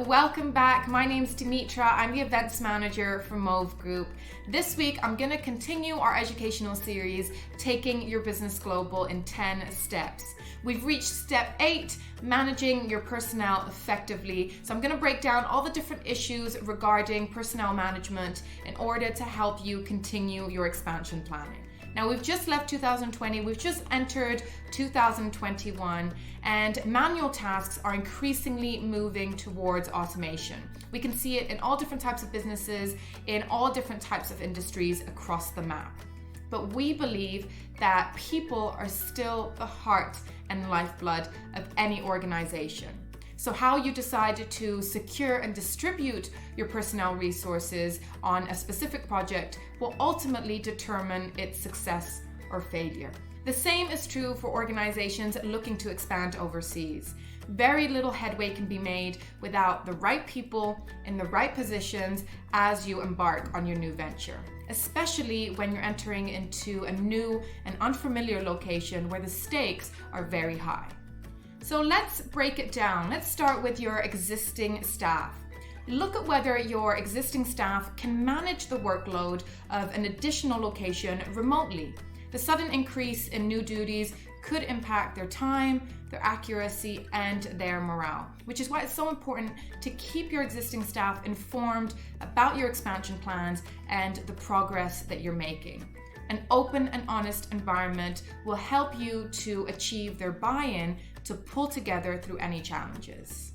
welcome back. My name's Dimitra. I'm the events manager for Mauve Group. This week, I'm going to continue our educational series, Taking Your Business Global in 10 Steps. We've reached step 8, managing your personnel effectively. So I'm going to break down all the different issues regarding personnel management in order to help you continue your expansion planning. Now, we've just left 2020, we've just entered 2021, and manual tasks are increasingly moving towards automation. We can see it in all different types of businesses, in all different types of industries across the map. But we believe that people are still the heart and lifeblood of any organization. So how you decide to secure and distribute your personnel resources on a specific project will ultimately determine its success or failure. The same is true for organizations looking to expand overseas. Very little headway can be made without the right people in the right positions as you embark on your new venture, especially when you're entering into a new and unfamiliar location where the stakes are very high. So let's break it down. Let's start with your existing staff. Look at whether your existing staff can manage the workload of an additional location remotely. The sudden increase in new duties could impact their time, their accuracy, and their morale, which is why it's so important to keep your existing staff informed about your expansion plans and the progress that you're making. An open and honest environment will help you to achieve their buy-in to pull together through any challenges.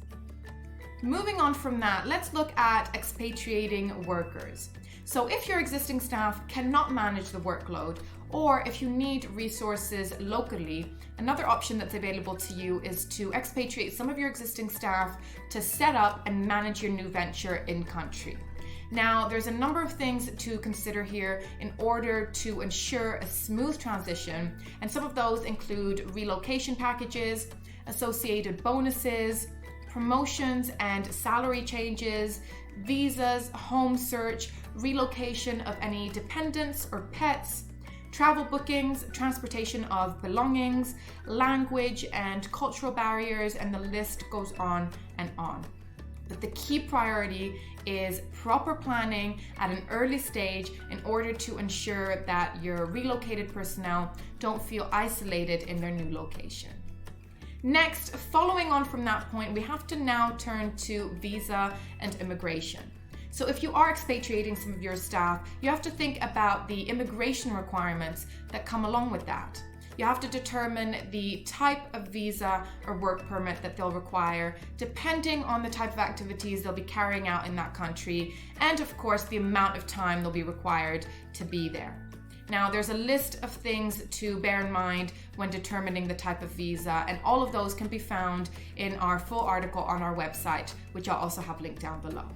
Moving on from that, let's look at expatriating workers. So if your existing staff cannot manage the workload, or if you need resources locally, another option that's available to you is to expatriate some of your existing staff to set up and manage your new venture in country. Now, there's a number of things to consider here in order to ensure a smooth transition, and some of those include relocation packages, associated bonuses, promotions and salary changes, visas, home search, relocation of any dependents or pets, travel bookings, transportation of belongings, language and cultural barriers, and the list goes on and on. But the key priority is proper planning at an early stage in order to ensure that your relocated personnel don't feel isolated in their new location. Next, following on from that point, we have to now turn to visa and immigration. So if you are expatriating some of your staff, you have to think about the immigration requirements that come along with that. You have to determine the type of visa or work permit that they'll require, depending on the type of activities they'll be carrying out in that country, and of course the amount of time they'll be required to be there. Now, there's a list of things to bear in mind when determining the type of visa, and all of those can be found in our full article on our website, which I'll also have linked down below.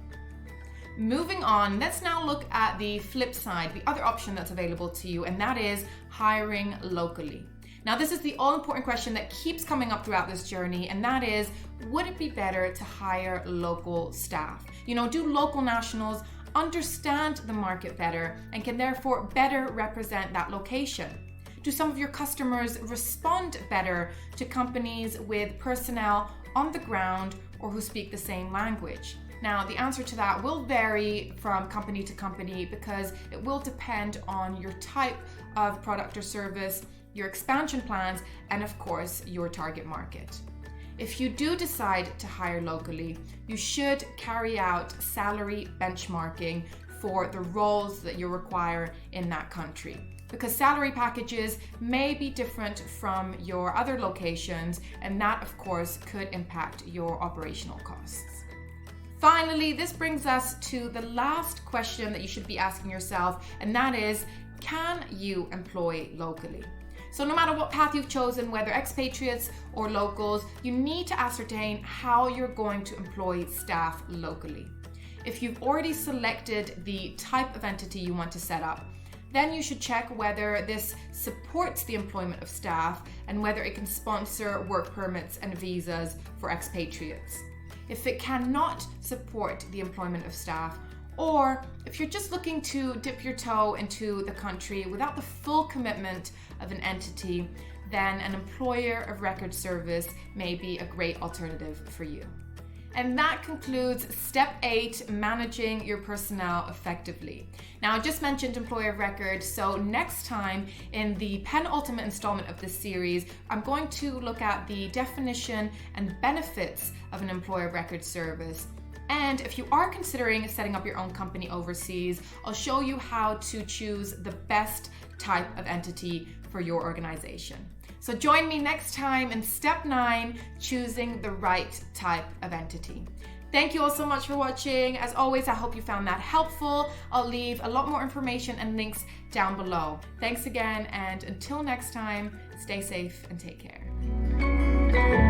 Moving on, let's now look at the flip side, the other option that's available to you, and that is hiring locally. Now, this is the all-important question that keeps coming up throughout this journey, and that is, would it be better to hire local staff? Do local nationals understand the market better and can therefore better represent that location? Do some of your customers respond better to companies with personnel on the ground or who speak the same language? Now, the answer to that will vary from company to company because it will depend on your type of product or service, your expansion plans, and of course, your target market. If you do decide to hire locally, you should carry out salary benchmarking for the roles that you require in that country, because salary packages may be different from your other locations, and that of course could impact your operational costs. Finally, this brings us to the last question that you should be asking yourself, and that is, can you employ locally? So no matter what path you've chosen, whether expatriates or locals, you need to ascertain how you're going to employ staff locally. If you've already selected the type of entity you want to set up, then you should check whether this supports the employment of staff and whether it can sponsor work permits and visas for expatriates. If it cannot support the employment of staff, or if you're just looking to dip your toe into the country without the full commitment of an entity, then an employer of record service may be a great alternative for you. And that concludes step 8, managing your personnel effectively. Now, I just mentioned employer of record, so next time in the penultimate installment of this series, I'm going to look at the definition and benefits of an employer of record service. And if you are considering setting up your own company overseas, I'll show you how to choose the best type of entity for your organization. So join me next time in step 9, choosing the right type of entity. Thank you all so much for watching. As always, I hope you found that helpful. I'll leave a lot more information and links down below. Thanks again, and until next time, stay safe and take care.